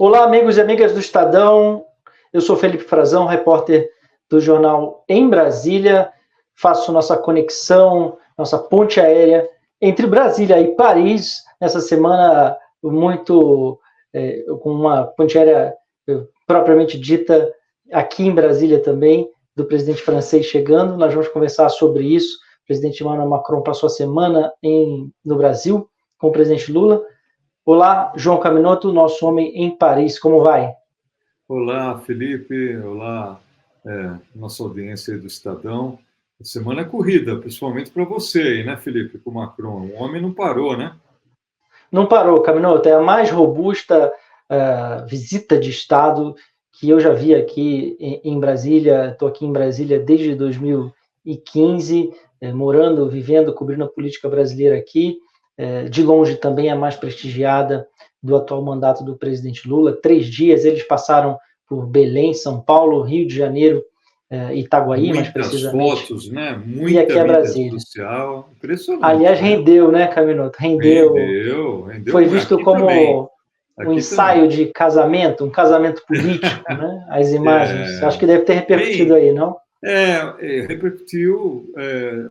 Olá, amigos e amigas do Estadão. Eu sou Felipe Frazão, repórter do jornal Em Brasília. Faço nossa conexão, nossa ponte aérea entre Brasília e Paris, nessa semana com uma ponte aérea propriamente dita aqui em Brasília também, do presidente francês chegando. Nós vamos conversar sobre isso. O presidente Emmanuel Macron passou a semana no Brasil com o presidente Lula. Olá, João Caminoto, nosso homem em Paris, como vai? Olá, Felipe. Olá, nossa audiência aí do Estadão. Semana é corrida, principalmente para você aí, né, Felipe, com o Macron. O homem não parou, né? Não parou, Caminoto, é a mais robusta visita de Estado que eu já vi aqui em Brasília. Estou aqui em Brasília desde 2015, morando, vivendo, cobrindo a política brasileira aqui. De longe também a mais prestigiada do atual mandato do presidente Lula. 3 dias eles passaram por Belém, São Paulo, Rio de Janeiro, Itaguaí, mais Muitas precisamente, fotos, né? e aqui Muita é mídia Brasília. social. Impressionante, Aliás, né? rendeu, né, Caminoto? Rendeu. Rendeu Foi muito. visto Aqui também. como um Aqui também. ensaio de casamento, um casamento político, né? As imagens. Acho É, que deve ter repercutido bem, aí, não? repercutiu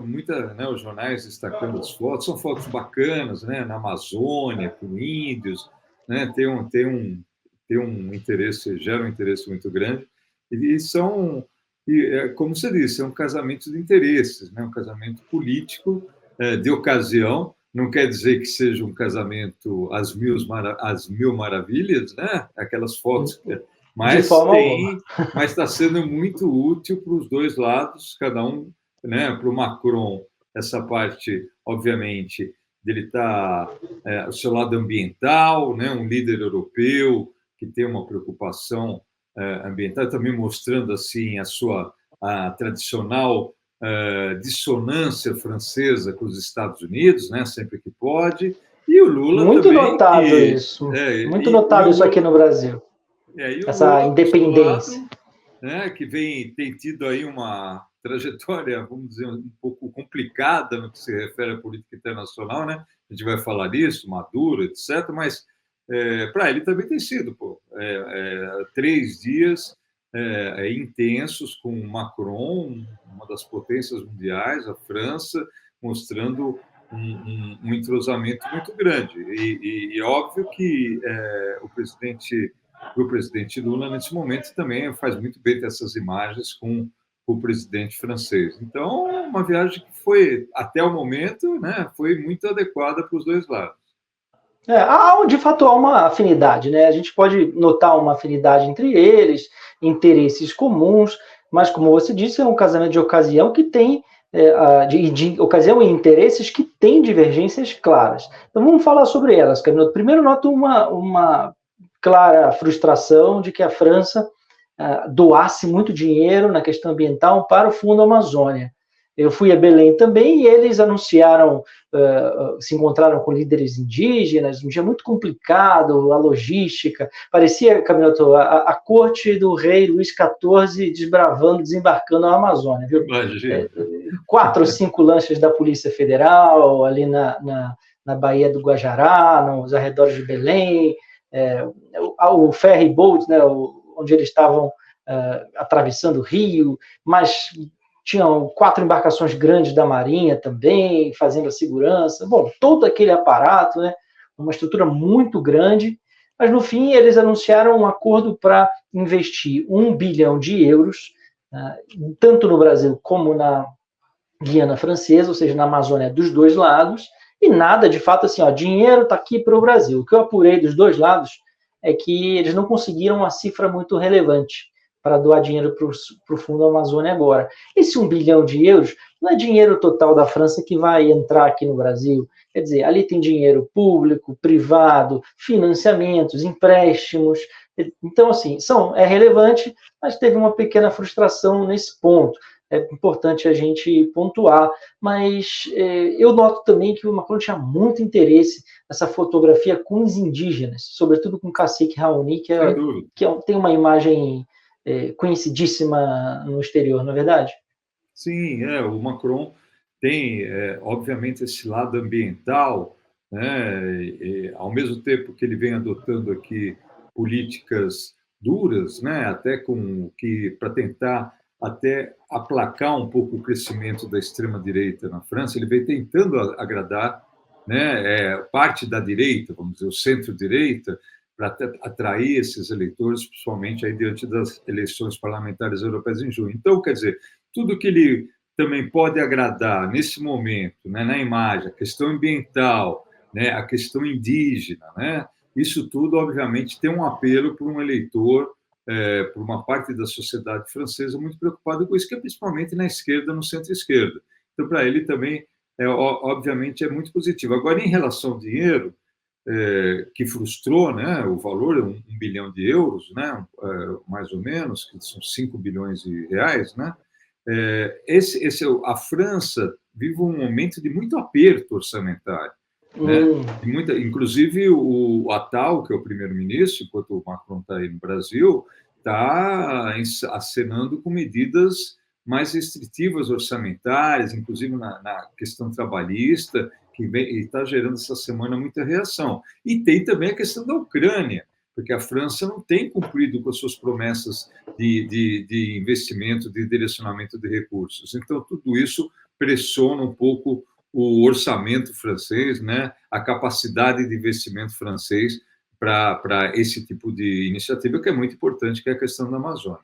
muita, né, os jornais destacando as fotos. São fotos bacanas, né? Na Amazônia, com índios, né? Tem um interesse, gera um interesse muito grande. Como você disse, é um casamento de interesses, né? Um casamento político, de ocasião. Não quer dizer que seja um casamento às mil maravilhas, né? Aquelas fotos, De mas forma alguma. está sendo muito útil para os dois lados, cada um, né? Para o Macron, essa parte, obviamente, dele estar o seu lado ambiental, né? Um líder europeu que tem uma preocupação ambiental, também mostrando assim a tradicional dissonância francesa com os Estados Unidos, né? Sempre que pode. E o Lula Muito também notado isso. Muito e notado isso aqui no Brasil. e o Essa Lula, por seu independência. lado, né, que tem tido aí uma trajetória, vamos dizer, um pouco complicada no que se refere à política internacional, né? A gente vai falar disso, Maduro, etc. Mas para ele também tem sido, 3 dias intensos com Macron, uma das potências mundiais, a França, mostrando um entrosamento muito grande. E óbvio que o presidente Lula, nesse momento, também faz muito bem ter essas imagens com o presidente francês. Então, uma viagem que foi, até o momento, né, foi muito adequada para os dois lados. De fato, há uma afinidade, né? A gente pode notar uma afinidade entre eles, interesses comuns, mas, como você disse, é um casamento de ocasião que tem de ocasião e interesses que têm divergências claras. Então, vamos falar sobre elas, Camilo. Primeiro, noto uma clara frustração de que a França doasse muito dinheiro na questão ambiental para o Fundo Amazônia. Eu fui a Belém também e eles anunciaram, se encontraram com líderes indígenas, um dia muito complicado, a logística. Parecia, Camilo, a corte do rei Luís XIV desbravando, desembarcando na Amazônia, viu? Imagina. 4 ou 5 lanchas da Polícia Federal ali na Baía do Guajará, nos arredores de Belém, o ferry boat, né, onde eles estavam atravessando o rio, mas tinham 4 embarcações grandes da Marinha também, fazendo a segurança. Bom, todo aquele aparato, né? Uma estrutura muito grande, mas no fim eles anunciaram um acordo para investir 1 bilhão de euros, tanto no Brasil como na Guiana Francesa, ou seja, na Amazônia dos dois lados, e nada de fato assim, dinheiro está aqui para o Brasil. O que eu apurei dos dois lados é que eles não conseguiram uma cifra muito relevante para doar dinheiro para o Fundo Amazônia agora. Esse 1 bilhão de euros não é dinheiro total da França que vai entrar aqui no Brasil. Quer dizer, ali tem dinheiro público, privado, financiamentos, empréstimos. Então, assim, é relevante, mas teve uma pequena frustração nesse ponto. É importante a gente pontuar, mas eu noto também que o Macron tinha muito interesse nessa fotografia com os indígenas, sobretudo com o cacique Raoni, Sem dúvida. tem uma imagem conhecidíssima no exterior, não é verdade? Sim, o Macron tem, obviamente, esse lado ambiental, né? Ao mesmo tempo que ele vem adotando aqui políticas duras, né, até com que para tentar até aplacar um pouco o crescimento da extrema direita na França. Ele vem tentando agradar, né, parte da direita, vamos dizer, o centro-direita, para atrair esses eleitores, principalmente aí diante das eleições parlamentares europeias em junho. Então, quer dizer, tudo que ele também pode agradar nesse momento, né, na imagem, a questão ambiental, né, a questão indígena, né, isso tudo, obviamente, tem um apelo para um eleitor, por uma parte da sociedade francesa muito preocupada com isso, que é principalmente na esquerda, no centro-esquerda. Então, para ele também, obviamente, é muito positivo. Agora, em relação ao dinheiro, que frustrou, né, o valor é 1 bilhão de euros, né, mais ou menos, que são 5 bilhões de reais, né, a França vive um momento de muito aperto orçamentário, né? Inclusive o Attal, que é o primeiro-ministro, enquanto o Macron está aí no Brasil, está acenando com medidas mais restritivas orçamentárias, inclusive na questão trabalhista, que está gerando essa semana muita reação. E tem também a questão da Ucrânia, porque a França não tem cumprido com as suas promessas de investimento, de direcionamento de recursos. Então, tudo isso pressiona um pouco o orçamento francês, né, a capacidade de investimento francês para esse tipo de iniciativa, que é muito importante, que é a questão da Amazônia.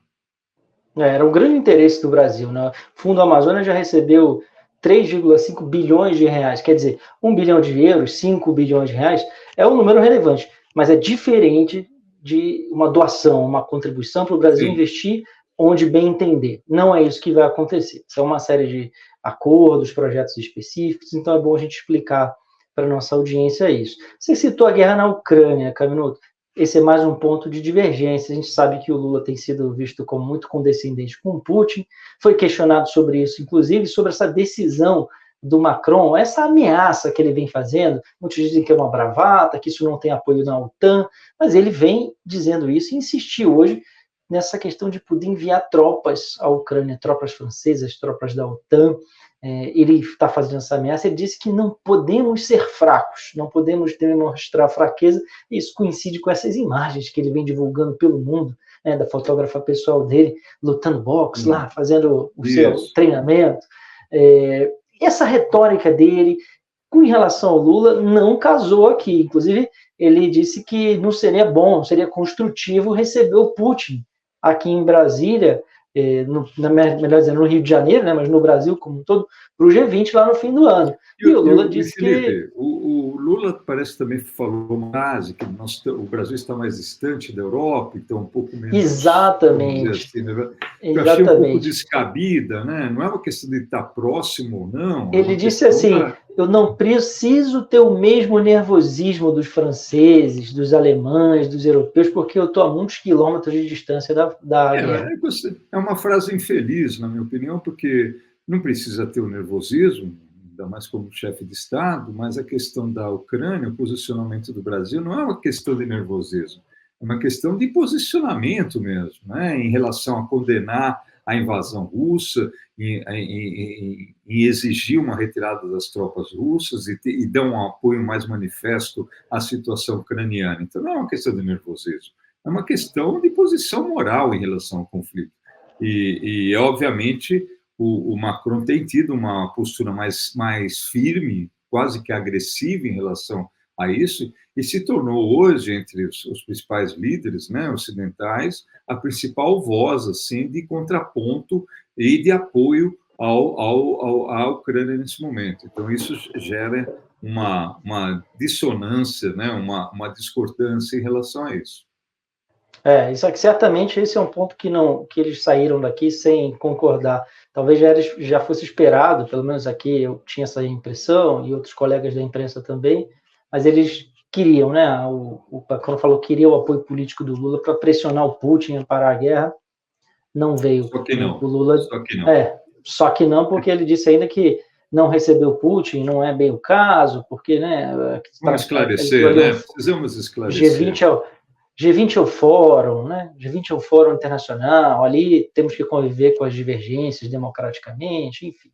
Era um grande interesse do Brasil, né? O Fundo Amazônia já recebeu 3,5 bilhões de reais, quer dizer, 1 bilhão de euros, 5 bilhões de reais, é um número relevante, mas é diferente de uma doação, uma contribuição para o Brasil Sim. investir onde bem entender. Não é isso que vai acontecer. São uma série de acordos, projetos específicos, então é bom a gente explicar para a nossa audiência isso. Você citou a guerra na Ucrânia, Caminoto. Esse é mais um ponto de divergência. A gente sabe que o Lula tem sido visto como muito condescendente com o Putin, foi questionado sobre isso, inclusive sobre essa decisão do Macron, essa ameaça que ele vem fazendo. Muitos dizem que é uma bravata, que isso não tem apoio na OTAN, mas ele vem dizendo isso e insistiu hoje nessa questão de poder enviar tropas à Ucrânia, tropas francesas, tropas da OTAN. Ele está fazendo essa ameaça, ele disse que não podemos ser fracos, não podemos demonstrar fraqueza, e isso coincide com essas imagens que ele vem divulgando pelo mundo, né, da fotógrafa pessoal dele, lutando boxe lá, fazendo o seu treinamento. Essa retórica dele, com relação ao Lula, não casou aqui. Inclusive, ele disse que não seria bom, não seria construtivo receber o Putin aqui em Brasília, melhor dizendo, no Rio de Janeiro, né, mas no Brasil como um todo, para o G20 lá no fim do ano. E o Lula disse Felipe, que... O Lula parece também falou uma frase que o Brasil está mais distante da Europa, então um pouco menos... Exatamente. Assim, né? Eu achei um pouco descabida, né? Não é uma questão de estar próximo ou não. Ele disse assim, eu não preciso ter o mesmo nervosismo dos franceses, dos alemães, dos europeus, porque eu estou a muitos quilômetros de distância da guerra. É uma frase infeliz, na minha opinião, porque não precisa ter o nervosismo, ainda mais como chefe de Estado, mas a questão da Ucrânia, o posicionamento do Brasil, não é uma questão de nervosismo, é uma questão de posicionamento mesmo, né, em relação a condenar a invasão russa, em exigir uma retirada das tropas russas e dar um apoio mais manifesto à situação ucraniana. Então, não é uma questão de nervosismo, é uma questão de posição moral em relação ao conflito. E obviamente, o Macron tem tido uma postura mais firme, quase que agressiva em relação a isso, e se tornou hoje, entre os principais líderes, né, ocidentais, a principal voz assim, de contraponto e de apoio à Ucrânia nesse momento. Então, isso gera uma dissonância, né, uma discordância em relação a isso. Isso aqui, certamente esse é um ponto que eles saíram daqui sem concordar. Talvez já fosse esperado, pelo menos aqui eu tinha essa impressão, e outros colegas da imprensa também, mas eles queriam, né? O Macron falou que queria o apoio político do Lula para pressionar o Putin a parar a guerra. Não veio. Só que não. O Lula, só que não. Só que não, porque ele disse ainda que não recebeu o Putin, não é bem o caso, porque, né? Vamos esclarecer, né? Precisamos esclarecer. G20 é o fórum, né? G20 é o fórum internacional, ali temos que conviver com as divergências democraticamente, enfim.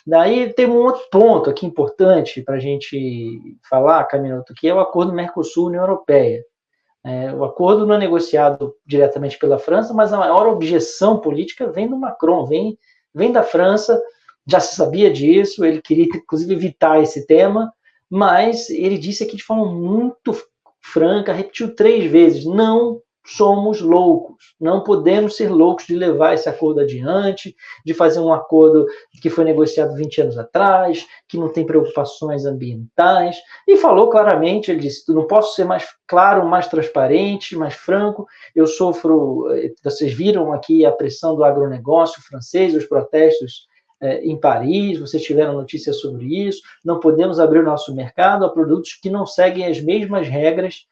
Daí tem um outro ponto aqui importante para a gente falar, Caminoto, que é o acordo Mercosul-União Europeia. O acordo não é negociado diretamente pela França, mas a maior objeção política vem do Macron, vem da França. Já se sabia disso, ele queria, inclusive, evitar esse tema, mas ele disse aqui de forma muito franca, repetiu 3 vezes, não somos loucos, não podemos ser loucos de levar esse acordo adiante, de fazer um acordo que foi negociado 20 anos atrás, que não tem preocupações ambientais, e falou claramente, ele disse, não posso ser mais claro, mais transparente, mais franco, eu sofro, vocês viram aqui a pressão do agronegócio francês, os protestos em Paris, vocês tiveram notícias sobre isso, não podemos abrir o nosso mercado a produtos que não seguem as mesmas regras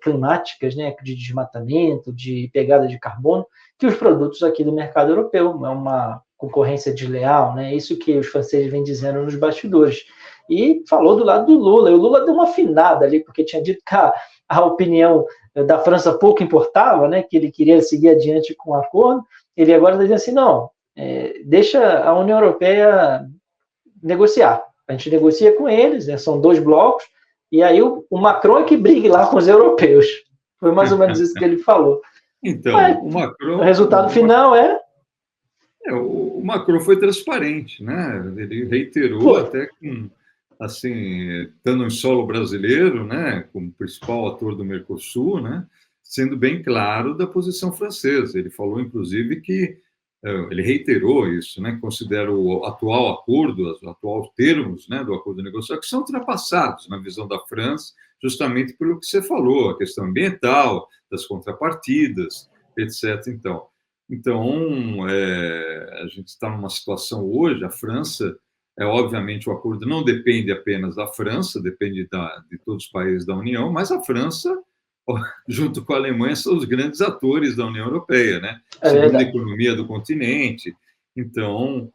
climáticas, né, de desmatamento, de pegada de carbono, que os produtos aqui do mercado europeu. É uma concorrência desleal, né, isso que os franceses vêm dizendo nos bastidores. E falou do lado do Lula, e o Lula deu uma afinada ali, porque tinha dito que a opinião da França pouco importava, né, que ele queria seguir adiante com o acordo. Ele agora está dizendo assim, não, deixa a União Europeia negociar. A gente negocia com eles, né, são 2 blocos, e aí o Macron é que brigue lá com os europeus. Foi mais ou menos isso que ele falou. Então, o Macron... O resultado final o Macron foi transparente, né? Ele reiterou até com, assim, estando em solo brasileiro, né, como principal ator do Mercosul, né, sendo bem claro da posição francesa. Ele falou, inclusive, que ele reiterou isso, né? Considera o atual acordo, os atuais termos, né, do acordo de negociação, que são ultrapassados na visão da França, justamente pelo que você falou, a questão ambiental, das contrapartidas, etc. Então, a gente está numa situação hoje, a França, obviamente o acordo não depende apenas da França, depende de todos os países da União, mas a França, junto com a Alemanha, são os grandes atores da União Europeia, né? Segunda economia do continente. Então,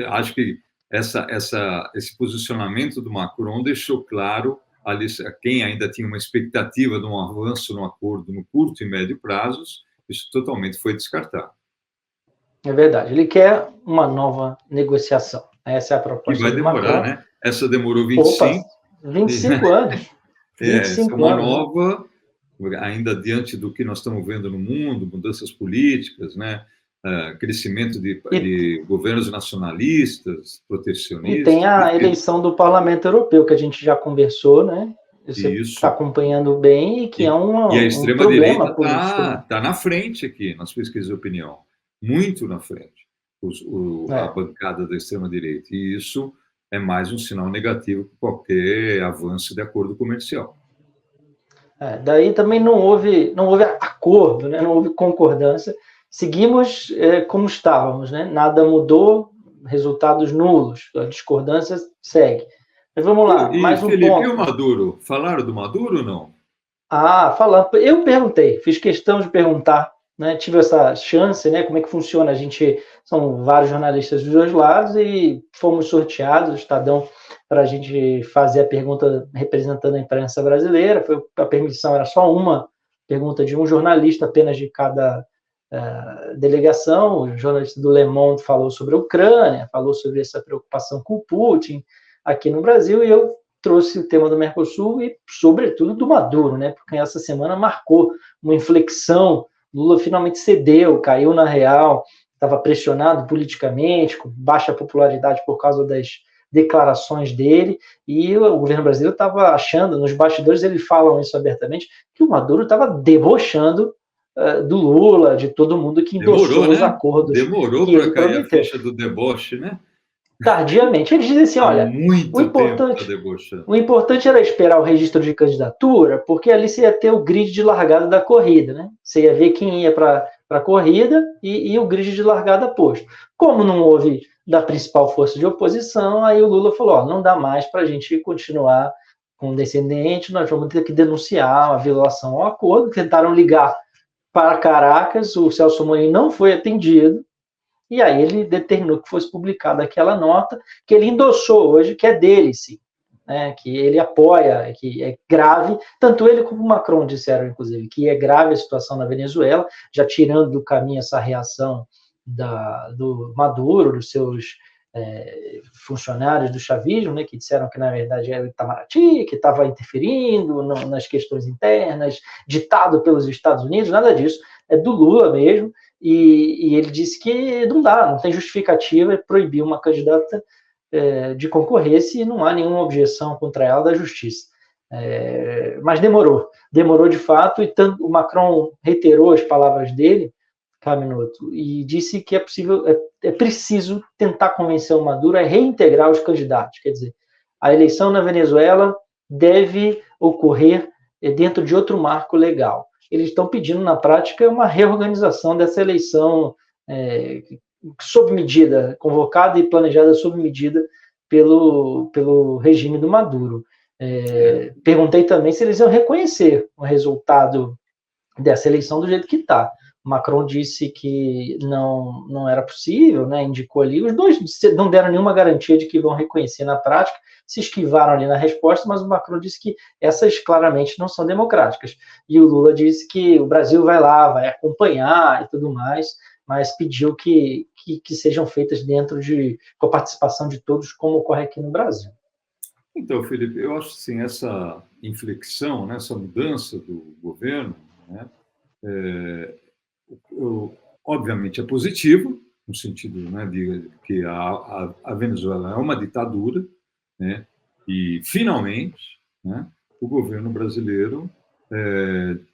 acho que esse posicionamento do Macron deixou claro ali, quem ainda tinha uma expectativa de um avanço no acordo no curto e médio prazos, isso totalmente foi descartado. É verdade. Ele quer uma nova negociação. Essa é a proposta do Macron. E vai demorar, né? Essa demorou 25... Opa, 25 anos. 25 uma anos, nova, ainda diante do que nós estamos vendo no mundo, mudanças políticas, né? Crescimento de governos nacionalistas, protecionistas. E tem a eleição do Parlamento Europeu, que a gente já conversou, né? Você está acompanhando bem e que é um E a extrema-direita está na frente aqui, nas pesquisas de opinião. Muito na frente. A bancada da extrema-direita. E isso é mais um sinal negativo que qualquer avanço de acordo comercial. Daí também não houve acordo, né? Não houve concordância. Seguimos como estávamos, né? Nada mudou, resultados nulos, a discordância segue. Mas vamos lá, mais um Felipe, ponto. E o Maduro? Falaram do Maduro ou não? Falando. Eu perguntei, fiz questão de perguntar, né? Tive essa chance, né? Como é que funciona? São vários jornalistas dos 2 lados e fomos sorteados, o Estadão, para a gente fazer a pergunta representando a imprensa brasileira. A permissão era só uma pergunta de um jornalista apenas de cada delegação. O jornalista do Le Monde falou sobre a Ucrânia, falou sobre essa preocupação com o Putin aqui no Brasil, e eu trouxe o tema do Mercosul e, sobretudo, do Maduro, né? Porque essa semana marcou uma inflexão. Lula finalmente cedeu, caiu na real, estava pressionado politicamente, com baixa popularidade por causa das declarações dele, e o governo brasileiro estava achando, nos bastidores eles falam isso abertamente, que o Maduro estava debochando do Lula, de todo mundo que endossou os acordos. Demorou para cair a ficha do deboche, né? Tardiamente. Eles dizem assim, olha, o importante era esperar o registro de candidatura, porque ali você ia ter o grid de largada da corrida, né? Você ia ver quem ia para a corrida e o grid de largada posto. Como não houve da principal força de oposição, aí o Lula falou, não dá mais para a gente continuar condescendente, nós vamos ter que denunciar a violação ao acordo. Tentaram ligar para Caracas, o Celso Amorim não foi atendido, e aí ele determinou que fosse publicada aquela nota que ele endossou hoje, que é dele, sim, né, que ele apoia, que é grave, tanto ele como o Macron disseram, inclusive, que é grave a situação na Venezuela, já tirando do caminho essa reação do Maduro, dos seus funcionários do chavismo, né, que disseram que, na verdade, era o Itamaraty, que estava interferindo nas questões internas, ditado pelos Estados Unidos, nada disso, é do Lula mesmo, e ele disse que não dá, não tem justificativa proibir uma candidata de concorrer se não há nenhuma objeção contra ela da justiça. Mas demorou de fato, e tanto, o Macron reiterou as palavras dele, Caminoto, e disse que é preciso tentar convencer o Maduro a reintegrar os candidatos. Quer dizer, a eleição na Venezuela deve ocorrer dentro de outro marco legal. Eles estão pedindo, na prática, uma reorganização dessa eleição sob medida, convocada e planejada sob medida pelo regime do Maduro. Perguntei também se eles iam reconhecer o resultado dessa eleição do jeito que está. Macron disse que não era possível, né, indicou ali, os dois não deram nenhuma garantia de que vão reconhecer na prática, se esquivaram ali na resposta, mas o Macron disse que essas claramente não são democráticas. E o Lula disse que o Brasil vai lá, vai acompanhar e tudo mais, mas pediu que sejam feitas com a participação de todos, como ocorre aqui no Brasil. Então, Felipe, eu acho assim, essa inflexão, né, essa mudança do governo, né, obviamente é positivo, no sentido, né, de que a Venezuela é uma ditadura, né, e finalmente, né, o governo brasileiro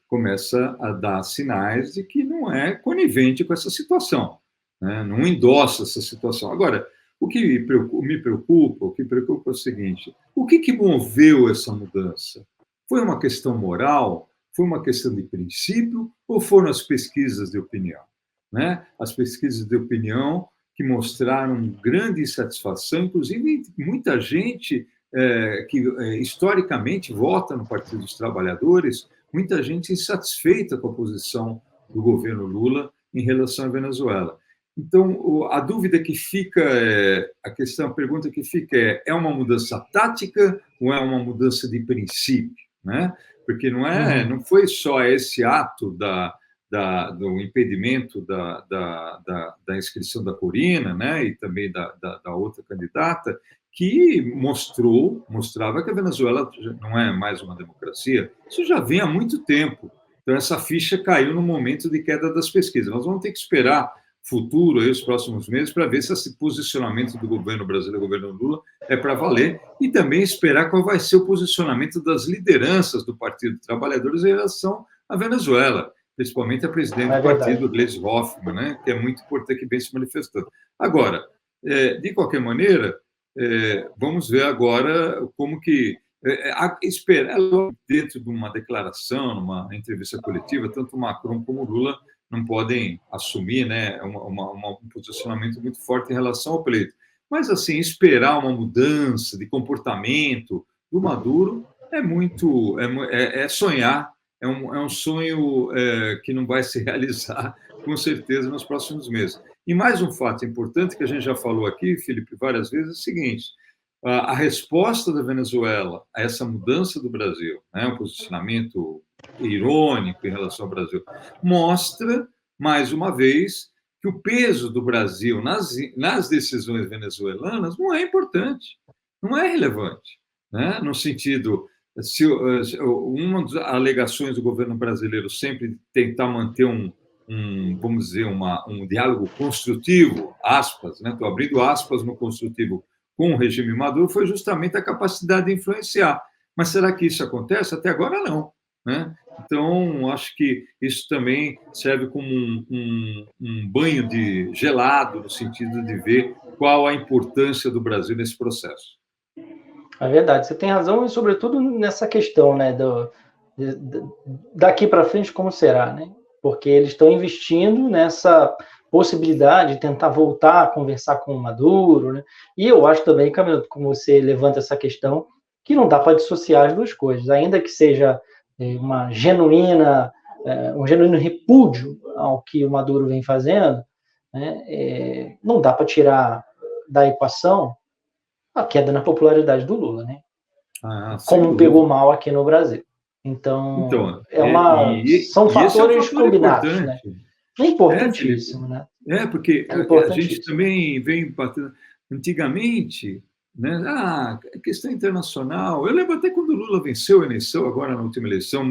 começa a dar sinais de que não é conivente com essa situação, né, não endossa essa situação. Agora, o que me preocupa é o seguinte: o que moveu essa mudança? Foi uma questão moral? Foi uma questão de princípio? Ou foram as pesquisas de opinião? Né? As pesquisas de opinião que mostraram grande insatisfação, inclusive muita gente que historicamente vota no Partido dos Trabalhadores, muita gente insatisfeita com a posição do governo Lula em relação à Venezuela. Então, a dúvida que fica, a pergunta que fica é uma mudança tática ou é uma mudança de princípio? Né? Porque não foi só esse ato do impedimento da inscrição da Corina, né? E também da outra candidata, que mostrava que a Venezuela não é mais uma democracia. Isso já vem há muito tempo. Então, essa ficha caiu no momento de queda das pesquisas. Nós vamos ter que esperar futuro, aí, os próximos meses, para ver se esse posicionamento do governo brasileiro, do governo Lula, é para valer, e também esperar qual vai ser o posicionamento das lideranças do Partido dos Trabalhadores em relação à Venezuela, principalmente a presidente do partido, Gleisi Hoffmann, né, que é muito importante, que vem se manifestando. Agora, de qualquer maneira, vamos ver agora como que esperar dentro de uma declaração, numa entrevista coletiva, tanto Macron como Lula não podem assumir, né, um posicionamento muito forte em relação ao pleito. Mas, assim, esperar uma mudança de comportamento do Maduro é sonhar, é um sonho que não vai se realizar, com certeza, nos próximos meses. E mais um fato importante, que a gente já falou aqui, Felipe, várias vezes, é o seguinte: a resposta da Venezuela a essa mudança do Brasil, né, um posicionamento irônico em relação ao Brasil, mostra, mais uma vez, que o peso do Brasil nas decisões venezuelanas não é importante, não é relevante, né? No sentido, uma das alegações do governo brasileiro sempre tentar manter vamos dizer, um diálogo construtivo, aspas, né? Estou abrindo aspas no construtivo, com o regime Maduro, foi justamente a capacidade de influenciar. Mas será que isso acontece? Até agora, não. Né? Então, acho que isso também serve como um banho de gelado, no sentido de ver qual a importância do Brasil nesse processo. É verdade, você tem razão, e sobretudo nessa questão, né, daqui para frente, como será, né? Porque eles estão investindo nessa possibilidade de tentar voltar a conversar com o Maduro, né? E eu acho também, Camilo, como você levanta essa questão, que não dá para dissociar as duas coisas, ainda que seja um genuíno repúdio ao que o Maduro vem fazendo, né? Não dá para tirar da equação a queda na popularidade do Lula, né? Como pegou mal aqui no Brasil. Então são fatores combinados, né? É importantíssimo, né? Porque a gente também vem batendo. Antigamente, né, questão internacional. Eu lembro até quando o Lula venceu a eleição, agora na última eleição,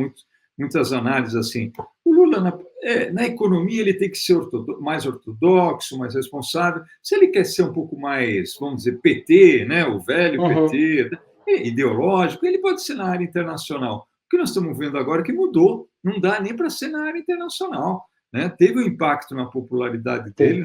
muitas análises assim. O Lula, na economia, ele tem que ser mais ortodoxo, mais responsável. Se ele quer ser um pouco mais, vamos dizer, PT, né, o velho PT, ideológico, ele pode ser na área internacional. O que nós estamos vendo agora é que mudou. Não dá nem para ser na área internacional. Né? Teve um impacto na popularidade dele,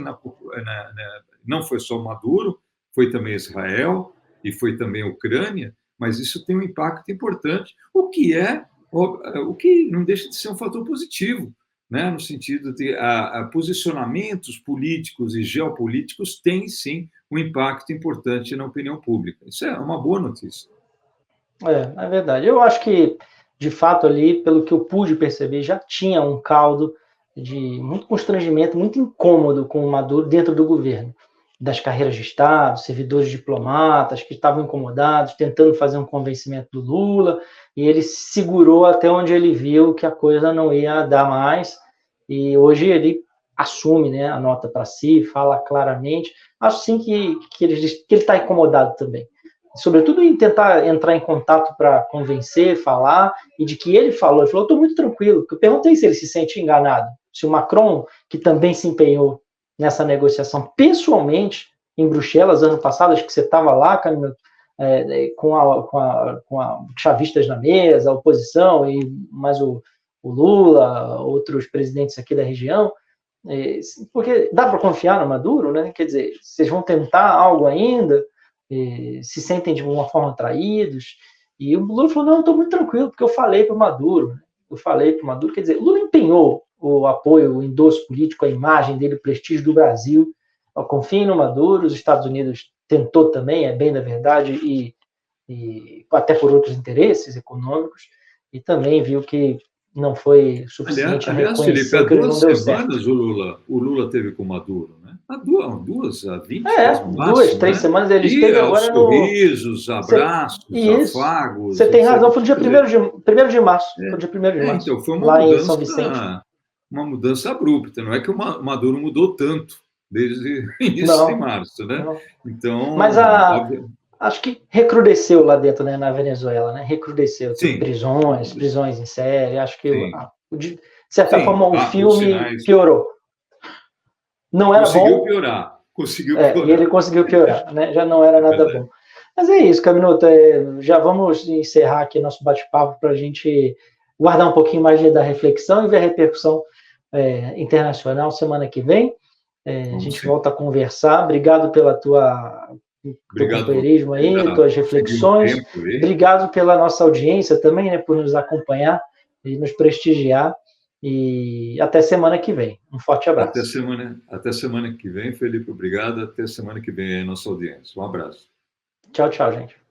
não foi só Maduro, foi também Israel e foi também a Ucrânia, mas isso tem um impacto importante, o que não deixa de ser um fator positivo, né? No sentido de posicionamentos políticos e geopolíticos têm, sim, um impacto importante na opinião pública. Isso é uma boa notícia. É verdade. Eu acho que, de fato, ali, pelo que eu pude perceber, já tinha um caldo de muito constrangimento, muito incômodo com o Maduro dentro do governo, das carreiras de Estado, servidores diplomatas que estavam incomodados, tentando fazer um convencimento do Lula, e ele segurou até onde ele viu que a coisa não ia dar mais, e hoje ele assume, né, a nota para si, fala claramente. Acho sim que ele está incomodado também, sobretudo em tentar entrar em contato para convencer, falar, e de que ele falou, eu estou muito tranquilo, porque eu perguntei se ele se sente enganado, se o Macron, que também se empenhou nessa negociação pessoalmente em Bruxelas ano passado, acho que você estava lá, Camilo, com chavistas na mesa, a oposição, e mais o Lula, outros presidentes aqui da região, porque dá para confiar no Maduro, né? Quer dizer, vocês vão tentar algo ainda, se sentem de alguma forma traídos, e o Lula falou, não, estou muito tranquilo, porque eu falei para o Maduro, quer dizer, o Lula empenhou o apoio, o endosso político, a imagem dele, o prestígio do Brasil. Eu confio no Maduro, os Estados Unidos tentou também, é bem da verdade, e até por outros interesses econômicos, e também viu que não foi suficiente aliás, a reconhecer Felipe, há que ele não deu 2 semanas certo. o Lula teve com o Maduro, né? Há 20 dias no 2, máximo, 3 né? semanas ele E esteve aos agora no... sorrisos, abraços, Isso, afagos, você tem etc. razão, foi no dia 1º de março, foi no dia 1º de março, Então, foi lá em São Vicente. uma mudança abrupta. Não é que o Maduro mudou tanto desde o início de Não, março, né? não. Mas Mas acho que recrudesceu lá dentro, né, na Venezuela, né? Recrudesceu. Teve prisões em série. Acho que, de certa forma, o filme piorou. Não era bom. Conseguiu piorar. E ele conseguiu piorar, né? Já não era nada bom. Mas é isso, Caminoto. Já vamos encerrar aqui nosso bate-papo para a gente guardar um pouquinho mais da reflexão e ver a repercussão internacional semana que vem. A gente volta a conversar. Obrigado pela teu companheirismo aí, tuas reflexões. Obrigado pela nossa audiência também, né, por nos acompanhar e nos prestigiar. E até semana que vem. Um forte abraço. Até semana que vem, Felipe. Obrigado. Até semana que vem aí, nossa audiência. Um abraço. Tchau, tchau, gente.